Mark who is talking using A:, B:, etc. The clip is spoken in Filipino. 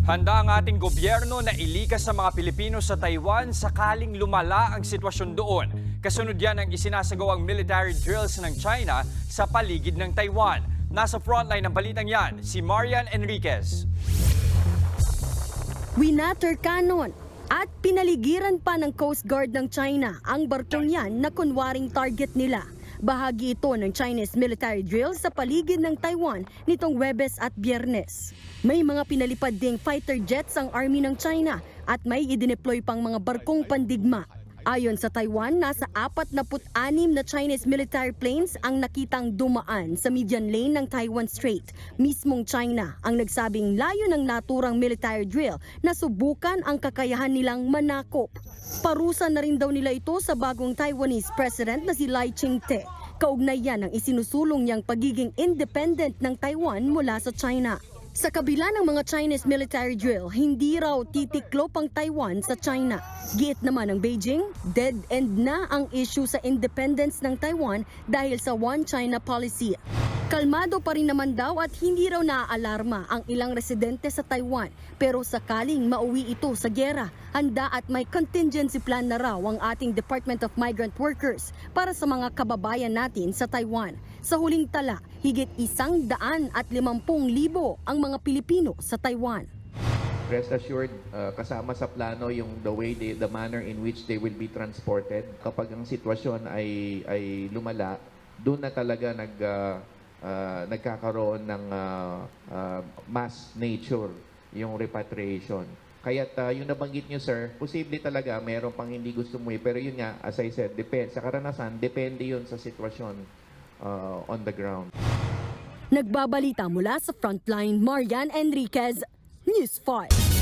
A: Handa ang ating gobyerno na ilikas sa mga Pilipino sa Taiwan sakaling lumala ang sitwasyon doon. Kasunod yan ang isinasagawang military drills ng China sa paligid ng Taiwan. Nasa frontline ng balitang yan, si Marian Enriquez.
B: Winater cannon at pinaligiran pa ng Coast Guard ng China ang barkong yan na kunwaring target nila. Bahagi ito ng Chinese military drill sa paligid ng Taiwan nitong Huwebes at Biyernes. May mga pinalipad ding fighter jets ang army ng China at may idineploy pang mga barkong pandigma. Ayon sa Taiwan, nasa 46 na Chinese military planes ang nakitang dumaan sa median lane ng Taiwan Strait. Mismong China ang nagsabing layo ng naturang military drill na subukan ang kakayahan nilang manakop. Parusa na rin daw nila ito sa bagong Taiwanese president na si Lai Ching-te. Kaugnay yan ang isinusulong niyang pagiging independent ng Taiwan mula sa China. Sa kabila ng mga Chinese military drill, hindi raw titiklop ang Taiwan sa China. Giit naman ng Beijing, dead end na ang issue sa independence ng Taiwan dahil sa One China policy. Kalmado pa rin naman daw at hindi raw naaalarma ang ilang residente sa Taiwan. Pero sakaling mauwi ito sa gyera, handa at may contingency plan na raw ang ating Department of Migrant Workers para sa mga kababayan natin sa Taiwan. Sa huling tala, higit 150,000 ang mga Pilipino sa Taiwan.
C: Rest assured, kasama sa plano yung the manner in which they will be transported. Kapag ang sitwasyon ay lumala, doon na talaga nagkakaroon ng mass nature yung repatriation. Kaya yung nabanggit nyo, sir, posible talaga mayroon pang hindi gusto mo pero yun nga, as I said, sa karanasan, depende yun sa sitwasyon on the ground.
B: Nagbabalita mula sa Frontline, Marian Enriquez, News 5.